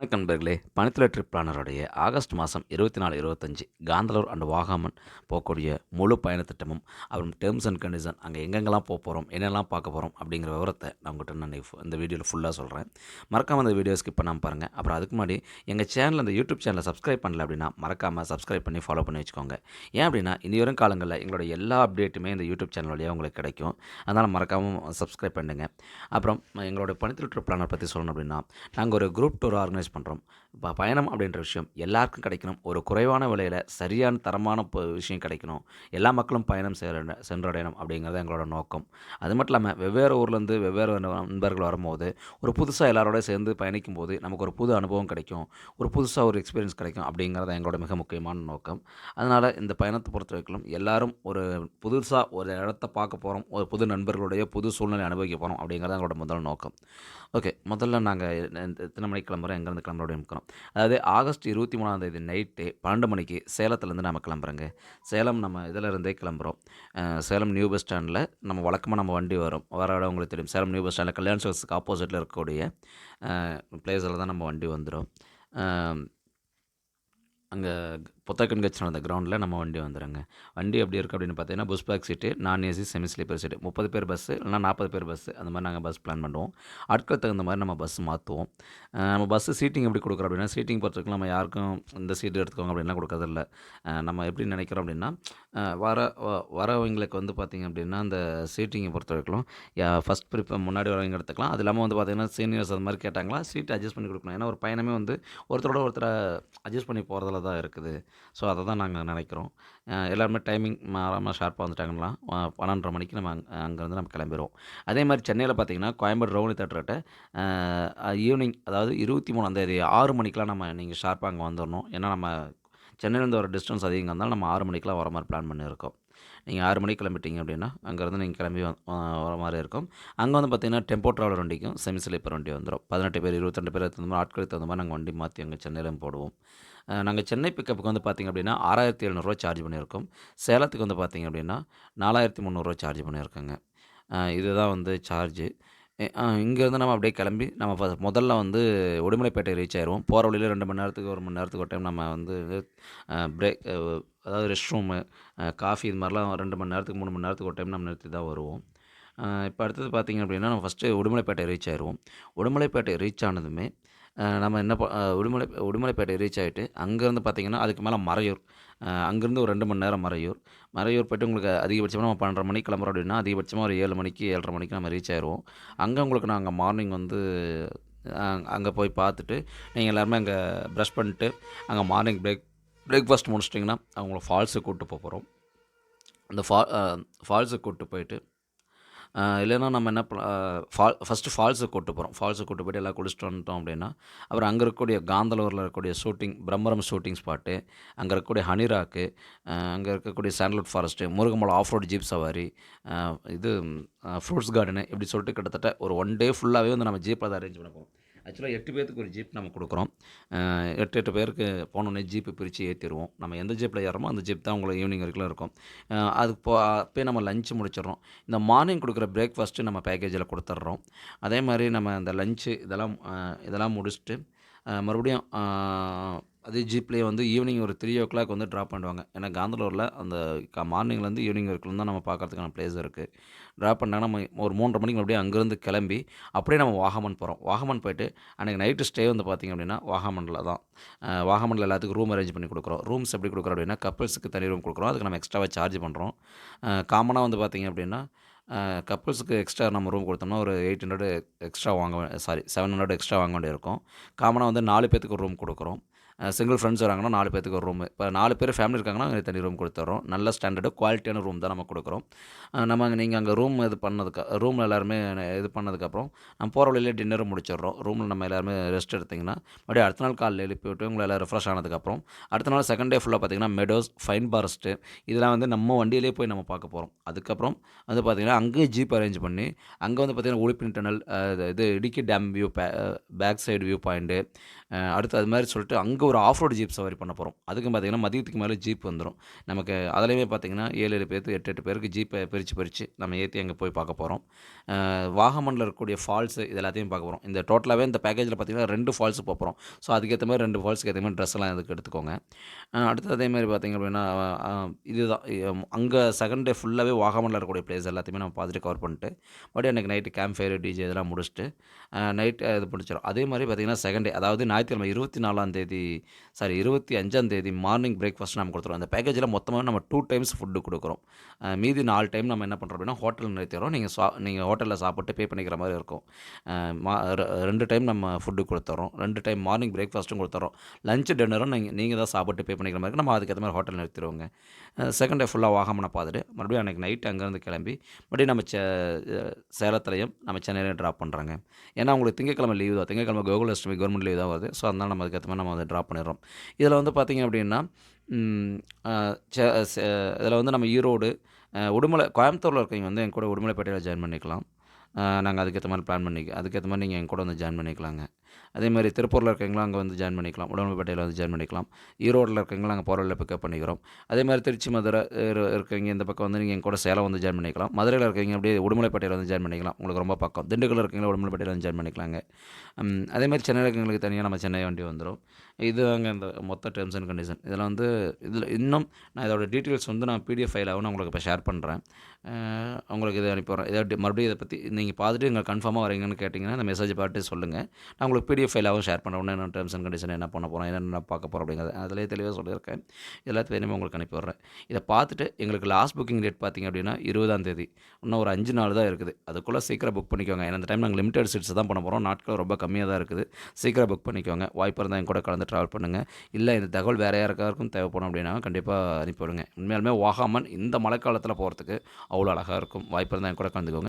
வணக்கம் நண்பர்களே! பனித்துளை trip பிளானருடைய August மாதம் 24, 25 காந்தலூர் அண்ட் வாகமன் போகக்கூடிய முழு பயணத் திட்டமும், அப்புறம் டெர்ம்ஸ் அண்ட் கண்டிஷன் அங்கே எங்கெங்கெல்லாம் போறோம், என்னெல்லாம் பார்க்க போறோம் அப்படிங்கிற விவரத்த நான் உங்கள்கிட்ட நான் இந்த வீடியோவில் ஃபுல்லா சொல்றேன். மறக்காம இந்த வீடியோ ஸ்கிப் பண்ணாம பாருங்க. அப்புறம் அதுக்கு முன்னாடி எங்க சேனல் இந்த யூடியூப் சேனலை சப்ஸ்கிரைப் பண்ணல அப்படின்னா, மறக்காம சப்ஸ்கிரைப் பண்ணி ஃபாலோ பண்ணி வச்சுக்கோங்க. ஏன் அப்படின்னா, இனி வரும் காலங்கள்ல எங்களோட எல்லா அப்டேட்டுமே இந்த யூடியூப் சேனல் வழியா உங்களுக்கு கிடைக்கும். அதனால மறக்காம சப்ஸ்கிரைப் பண்ணுங்க. அப்புறம் எங்களோட பனித்துளை ட்ரிப் பிளானர் பத்தி சொல்லணும் அப்படின்னா, நாங்க ஒரு குரூப் டூர் ஆர்கனைஸ் பண்ணுறோம். பயணம் அப்படின்ற விஷயம் எல்லாருக்கும் கிடைக்கணும். ஒரு குறைவான விலையில சரியான தரமான விஷயம் கிடைக்கணும். எல்லா மக்களும் பயணம் சென்றடையணும் அப்படிங்கிறது எங்களோட நோக்கம். அது மட்டும் இல்லாம வெவ்வேறு ஊர்லேருந்து வெவ்வேறு நண்பர்கள் வரும்போது, ஒரு புதுசா எல்லாரோடயும் சேர்ந்து பயணிக்கும்போது நமக்கு ஒரு புது அனுபவம் கிடைக்கும். ஒரு புதுசா ஒரு எக்ஸ்பீரியன்ஸ் கிடைக்கும் அப்படிங்கிறது எங்களோட மிக முக்கியமான நோக்கம். அதனால இந்த பயணத்த பொறுத்தவரைக்கும் எல்லாரும் ஒரு புதுசா ஒரு இடத்த பார்க்க போறோம். ஒரு புது நண்பர்களுடைய புது சூழ்நிலையை அனுபவிக்க போறோம் அப்படிங்கிறது எங்களோட முதல் நோக்கம். ஓகே. முதல்ல நாங்க எத்தன மணிக்கு கிளம்புறோம், எங்கேருந்து கிளம்புறோம் அப்படின்னு இருக்கிறோம். அதாவது ஆகஸ்ட் 23ஆம் தேதி நைட்டு 12 மணிக்கு சேலத்துலேருந்து நாம கிளம்புறோங்க. சேலம் நம்ம இதிலருந்தே கிளம்புறோம். சேலம் நியூ பஸ் ஸ்டாண்டில நம்ம வழக்கமா நம்ம வண்டி வரும். வர இடம் உங்களுக்கு தெரியும். சேலம் நியூ பஸ் ஸ்டாண்டில கல்யாண் சில்க்ஸ்க்கு ஆப்போசிட்ல இருக்கக்கூடிய பிளேஸில தான் நம்ம வண்டி வந்துரும். அ அங்க புத்தகக்கண் கட்சியோட அந்த கிரவுண்டில நம்ம வண்டி வந்துருங்க. வண்டி எப்படி இருக்குது அப்படின்னு பார்த்தீங்கன்னா, புஷ் பேக் சீட்டு, நான் ஏசி, செமி ஸ்லீப்பர் சீட்டு. 30 பேர் பஸ்ஸு இல்லைனா 40 பேர் பஸ்ஸு அந்த மாதிரி நாங்கள் பஸ் பிளான் பண்ணுவோம். ஆட்களுக்கு தகுந்த மாதிரி நம்ம பஸ் மாற்றுவோம். நம்ம பஸ்ஸு சீட்டிங் எப்படி கொடுக்குறோம் அப்படின்னா, சீட்டிங் பொறுத்தவரைக்கும் நம்ம யாருக்கும் இந்த சீட் எடுத்துக்கோங்க அப்படின்லாம் கொடுக்கறதில்ல. நம்ம எப்படி நினைக்கிறோம் அப்படின்னா, அ வர வ வரவங்களுக்கு வந்து பார்த்தீங்க அப்படின்னா, அந்த சீட்டிங்கை பொறுத்தவரைக்கும் ஃபர்ஸ்ட் முன்னாடி வரவங்க எடுத்துக்கலாம். அது இல்லாமல் வந்து பார்த்தீங்கன்னா, சீனியர்ஸ் அது மாதிரி கேட்டாங்களா, சீட் அட்ஜஸ்ட் பண்ணி கொடுக்கணும். ஏன்னா ஒரு பயணமே வந்து ஒருத்தரோட ஒருத்தரை அட்ஜஸ்ட் பண்ணி போகிறதுல தான் இருக்குது. ஸோ அதை தான் நாங்க நினைக்கிறோம். எல்லாருமே டைமிங் மாறாம ஷார்ப்பா வந்துட்டாங்கன்னா, 12:30 மணிக்கு நம்ம அங்கேருந்து நம்ம கிளம்பிருவோம். அதே மாரி சென்னையில பார்த்தீங்கன்னா, கோயம்பேடு ரவுனி தியேட்டர்கிட்ட ஈவினிங் அதாவது 23ஆம் தேதி 6 மணிக்கெலாம் நீங்க ஷார்ப்பா அங்க வந்துரணும். ஏன்னா நம்ம சென்னையிலேருந்து வர டிஸ்டன்ஸ் அதிகங்கிறதுனால நம்ம 6 மணிக்கெலாம் வர மாரி பிளான் பண்ணியிருக்கோம். நீங்க 6 மணிக்கு கிளம்பிட்டீங்க அப்படின்னா, அங்கேருந்து நீங்க கிளம்பி வர மாரி இருக்கும். அங்க வந்து பார்த்தீங்கன்னா, டெம்போ டிராவலர் வண்டிக்கும், செமி ஸ்லீப்பர் வண்டி வந்துரும். 18 பேர், 22 பேர் தகுந்த மாரி ஆட்களுக்கு தகுந்த மாரி நாங்க வண்டி மாத்தி அங்க சென்னையிலும் போடுவோம். நாங்க சென்னை பிக்கப்புக்கு வந்து பார்த்தீங்க அப்படின்னா, ரூ. 6,700 சார்ஜ் பண்ணியிருக்கோம். சேலத்துக்கு வந்து பார்த்தீங்க அப்படின்னா, ரூ. 4,300 சார்ஜ் பண்ணியிருக்கோங்க. இதுதான் வந்து சார்ஜு. இங்கேருந்து நம்ம அப்படியே கிளம்பி நம்ம முதல்ல வந்து உடுமலைப்பேட்டை ரீச் ஆயிருவோம். போற வழியில 2 மணி நேரத்துக்கு, 1 மணி நேரத்துக்கு ஒரு டைம் நம்ம வந்து பிரேக் அதாவது ரெஸ்ட் ரூமு, காஃபி இது மாரிலாம் 2 மணி நேரத்துக்கு, 3 மணி நேரத்துக்கு ஒரு டைம் நம்ம நிறுத்தி தான் வருவோம். இப்போ அடுத்தது பார்த்தீங்க அப்படின்னா, நம்ம ஃபஸ்ட்டு உடுமலைப்பேட்டை ரீச் ஆயிருவோம். உடுமலைப்பேட்டை ரீச் ஆனதுமே, நம்ம என்ன உடுமலைப்பேட்டை ரீச் ஆயிட்டு, அங்கேருந்து பார்த்தீங்கன்னா, அதுக்கு மேல மறையூர். அங்கேருந்து ஒரு 2 மணி நேரம் மறையூர். மறையூர் போயிட்டு உங்களுக்கு அதிகபட்சமா நம்ம 12:30 மணிக்கு கிளம்புறோம் அப்படின்னா, அதிகபட்சமா ஒரு 7 மணிக்கு, 7:30 மணிக்கு நம்ம ரீச் ஆயிருவோம். அங்க உங்களுக்கு நாங்க மார்னிங் வந்து அங்க போய் பார்த்துட்டு, நீங்க எல்லாருமே அங்க பிரஷ் பண்ணிட்டு, அங்க மார்னிங் பிரேக்ஃபாஸ்ட் முடிச்சிட்டிங்கன்னா, அவங்கள ஃபால்ஸுக்கு கூட்டு போறோம். அந்த ஃபால்ஸுக்கு கூட்டு போயிட்டு இல்லைன்னா நம்ம என்ன ஃபஸ்ட்டு ஃபால்ஸுக்கு கூட்டு போகிறோம். ஃபால்ஸுக்கு கூட்டு போயிட்டு எல்லாம் குளிச்சுட்டு வந்துட்டோம் அப்படின்னா, அப்புறம் அங்கே இருக்கக்கூடிய காந்தலூரில் இருக்கக்கூடிய பிரம்மரம் ஷூட்டிங் ஸ்பாட்டு, அங்கே இருக்கக்கூடிய ஹனி ராக்கு, அங்கே இருக்கக்கூடிய sandalwood forest, Murugamalai off road jeep சவாரி, இது ஃப்ரூட்ஸ் கார்டனு இப்படி சொல்லிட்டு கிட்டத்தட்ட ஒரு 1 டே ஃபுல்லாகவே வந்து நம்ம ஜீப்பில் தான் அரேஞ்ச் பண்ண போறோம். ஆக்சுவலா 8 பேத்துக்கு ஒரு ஜீப் நம்ம குடுக்குறோம். 8 பேருக்கு போனோனே ஜீப்பு பிரித்து ஏற்றிடுவோம். நம்ம எந்த ஜீப்பில் ஏறுறோமோ அந்த ஜீப் தான் உங்களுக்கு ஈவினிங் வரைக்கும் இருக்கும். அது அப்பயே நம்ம லஞ்ச் முடிச்சிடுறோம். இந்த மார்னிங் கொடுக்குற பிரேக்ஃபாஸ்ட்டு நம்ம பேக்கேஜில் கொடுத்துட்றோம். அதே மாதிரி நம்ம இந்த லஞ்சு இதெல்லாம் முடிச்சுட்டு மறுபடியும் அதே ஜீப்லேயே வந்து ஈவினிங் ஒரு 3:00 வந்து ட்ராப் பண்ணிடுவாங்க. ஏன்னா காந்தலூரில் அந்த மார்னிங்லேருந்து ஈவினிங் வரைக்கும் தான் நம்ம பார்க்கறதுக்கான பிளேஸ் இருக்குது. ட்ராப் பண்ணிட்டாங்கன்னா நம்ம ஒரு 3:30 மணிக்கு மறுபடியும் அங்கேருந்து கிளம்பி அப்படியே நம்ம வாகமன் போகிறோம். வாகமன் போயிட்டு அன்றைக்கி நைட்டு ஸ்டே வந்து பார்த்திங்க அப்படின்னா வாகமனில் தான். வாகமனில் எல்லாத்துக்கும் ரூம் அரேஞ்ச் பண்ணி கொடுக்குறோம். ரூம்ஸ் எப்படி கொடுக்குறோம் அப்படின்னா, கப்புள்ஸுக்கு தனி ரூம் கொடுக்குறோம். அதுக்கு நம்ம எக்ஸ்ட்ராவாக சார்ஜ் பண்ணுறோம். காமனா வந்து பார்த்திங்க அப்படின்னா, கப்புள்ஸுக்கு எக்ஸ்ட்ரா நம்ம ரூம் கொடுத்தோம்னா ஒரு 800 எக்ஸ்ட்ரா 700 எக்ஸ்ட்ரா வாங்க வேண்டியிருக்கும். காமனா வந்து 4 பேத்துக்கு ஒரு ரூம் கொடுக்குறோம். சிங்கிள் ஃப்ரெண்ட்ஸ் வராங்கன்னா 4 பேத்துக்கு ஒரு ரூமு. இப்போ 4 பேர் ஃபேமிலி இருக்காங்கன்னா அங்கே தனி ரூம் கொடுத்துட்றோம். நல்ல ஸ்டாண்டர்டு குவாலிட்டியான ரூம் தான் நம்ம கொடுக்குறோம். நீங்கள் அங்கே ரூமில் எல்லாருமே இது பண்ணதுக்கப்புறம் நம்ம போகிற வழியிலே டின்னரும் முடிச்சிடுறோம். ரூமில் நம்ம எல்லாருமே ரெஸ்ட் எடுத்திங்கன்னா மறுபடியும் அடுத்த நாள் காலையில் எழுப்பி விட்டு உங்களை எல்லாம் ரெஃப்ரெஷ் ஆனதுக்கப்புறம் அடுத்த நாள் செகண்ட் டே ஃபுல்லாக பார்த்தீங்கன்னா மெடோஸ், ஃபைன் ஃபாரஸ்ட்டு இதெல்லாம் வந்து நம்ம வண்டியிலே போய் நம்ம பார்க்க போகிறோம். அதுக்கப்புறம் வந்து பார்த்திங்கன்னா அங்கேயும் ஜீப் அரேஞ்ச் பண்ணி அங்கே வந்து பார்த்திங்கன்னா உடுப்பி டனல், இது Idukki dam back side view point, அடுத்து அது மாரி சொல்லிட்டு அங்கே ஒரு ஆஃப் ரோடு ஜீப் சவாரி பண்ண போகிறோம். அதுக்கும் பார்த்தீங்கன்னா மதியத்துக்கு மேலே ஜீப் வந்துரும். நமக்கு அதுலயுமே பார்த்தீங்கன்னா 7, 7 பேத்து 8, 8 பேருக்கு ஜீப்பை பிரிச்சு நம்ம ஏத்தி அங்கே போய் பார்க்க போறோம். வாகமன்ல இருக்கக்கூடிய ஃபால்ஸு இது எல்லாத்தையும் பார்க்க போறோம். இந்த டோட்டலாவே இந்த பேக்கேஜில பார்த்தீங்கன்னா 2 ஃபால்ஸ் போறோம். ஸோ அதுக்கேத்த மாரி 2 ஃபால்ஸ்க்கு ஏத்த மாரி ட்ரெஸ் எல்லாம் இதுக்கு எடுத்துக்கோங்க. அடுத்து அதே மாரி பார்த்தீங்க அப்படின்னா, அ இதுதான் அங்க செகண்ட் டே ஃபுல்லாவே வாகமன்ல இருக்கக்கூடிய பிளேஸ் எல்லாத்தையுமே நம்ம பார்த்துட்டு கவர் பண்ணிட்டு, மறுபடியும் அன்னைக்கு நைட்டு கேம்ப் ஃபயர், டிஜே இதெல்லாம் முடிச்சுட்டு, நைட் இது முடிச்சிடும். அதே மாரி பார்த்தீங்கன்னா செகண்ட் டே அதாவது ஞாயிற்றுக்கிழமை 24ஆம் தேதி 25ஆம் தேதி மார்னிங் பிரேக்ஃபாஸ்ட் நம்ம குடுத்துருவோம். அந்த பேக்கேஜில மொத்தமா நம்ம 2 டைம்ஸ் ஃபுட் குடுக்குறோம். மீதி 4 டைம் நம்ம என்ன பண்ணுறோம் அப்படின்னா, ஹோட்டல்ல நிறுத்திடுறோம். நீங்க ஹோட்டல்ல சாப்பிட்டு பே பண்ணிக்கிற மாரி இருக்கும். மா 2 டைம் நம்ம ஃபுட்டு குடுத்துர்றோம். 2 டைம் மார்னிங் பிரேக்ஃபாஸ்ட்டும் குடுத்துர்றோம். லஞ்ச், டின்னரும் நீங்க தான் சாப்பிட்டு பே பண்ணிக்கிற மாரி இருக்கும். நம்ம அதுக்கேத்த மாரி ஹோட்டல் நிறுத்திருவோங்க. செகண்ட் டே ஃபுல்லா வாகமன பார்த்துட்டு, மறுபடியும் அன்னைக்கு நைட் அங்கேருந்து கிளம்பி, மறுபடியும் நம்ம சேலத்திலயும், நம்ம சென்னையிலயும் ட்ராப் பண்றோங்க. ஏன்னா, உங்களுக்கு திங்கட்கிழமை லீவு தான். திங்கட்கிழமை கோகுலாஷ்டமி கவர்மெண்ட் லீவ் தான் வருது. ஸோ, அதனால நம்ம அதுக்கேத்த மாரி நம்ம வந்து ட்ராப் பண்ணிடுறோம். இதில வந்து பார்த்தீங்க அப்படின்னா, ம் அ செ செ இதில வந்து நம்ம ஈரோடு, கோயம்புத்தூர்ல இருக்கவங்க வந்து என் கூட உடுமலைப்பேட்டையில ஜாயின் பண்ணிக்கலாம். நாங்க அதுக்கேத்த மாரி பிளான் அதுக்கேத்த மாரி நீங்க என் கூட வந்து ஜாயின் பண்ணிக்கலாங்க. அதேமாரி திருப்பூர்ல இருக்கவங்களும் அங்க வந்து ஜாயின் பண்ணிக்கலாம். உடுமலைப்பேட்டையில வந்து ஜாயின் பண்ணிக்கலாம். ஈரோடுல இருக்கவங்கள நாங்க போற வழியில பிக்கப் பண்ணிக்கிறோம். அதேமாரி திருச்சி, மதுரை இருக்கவங்க இந்த பக்கம் வந்து நீங்க என் கூட சேலம் வந்து ஜாயின் பண்ணிக்கலாம். மதுரையில இருக்கவங்க அப்படியே உடுமலைப்பேட்டையில வந்து ஜாயின் பண்ணிக்கலாம். உங்களுக்கு ரொம்ப பக்கம். திண்டுக்கல்ல இருக்கவங்க உடுமலைப்பேட்டையில வந்து ஜாயின் பண்ணிக்கலாங்க. அதேமாரி சென்னையில இருக்கவங்களுக்கு தனியா நம்ம சென்னை வண்டி வந்துரும். இதுதாங்க இந்த மொத்த டெர்ம்ஸ் அண்ட் கண்டிஷன். இதில இன்னும் நான் இதோட டீட்டெயில்ஸ் வந்து நான் பிடிஎஃப் ஃபைலாவும் நான் உங்களுக்கு இப்ப ஷேர் பண்றேன். உங்களுக்கு இத அனுப்பி விடுறேன். மறுபடியும் இத பத்தி நீங்க பார்த்துட்டு எங்களுக்கு கன்ஃபார்மா வரீங்கன்னு கேட்டீங்கன்னா, அந்த மெசேஜ பார்த்துட்டு சொல்லுங்க. நான் உங்களுக்கு பிடிஎஃப் ஃபைலாவும் ஷேர் பண்ணுறேன். என்னென்ன டெர்ம்ஸ் அண்ட் கண்டிஷன் என்ன பண்ண போறோம், என்னென்ன பார்க்க போறோம் அப்படிங்கிறத. அதிலேயே தெளிவா சொல்லியிருக்கேன். எல்லாத்தையும் வேணுமே உங்களுக்கு அனுப்பி விடுறேன். இத பார்த்துட்டு எங்களுக்கு லாஸ்ட் புக்கிங் டேட் பார்த்தீங்க அப்படின்னா 20ஆம் தேதி. இன்னும் ஒரு 5 நாள் தான் இருக்குது. அதுக்குள்ள சீக்கிரம் புக் பண்ணிக்கோங்க. ஏன்னா இந்த டைம் நாங்க லிமிட்டட் சீட்ஸ் தான் பண்ண போறோம். நாட்கள் ரொம்ப கம்மியா தான் இருக்குது. சீக்கிரம் புக் பண்ணிக்கோங்க. வாய்ப்பு இருந்தா என் கூட கலந்து ட்ராவல் பண்ணுங்க. இல்ல இந்த தகவல் வேற யாருக்காருக்கும் தேவைப்படும் அப்படின்னா கண்டிப்பா அனுப்பி விடுங்க. உண்மையாலுமே வாகாமன் இந்த மழைக்காலத்தில போறதுக்கு அவ்வளோ அழகா இருக்கும். வாய்ப்பு இருந்தா என் கூட கலந்துக்கோங்க.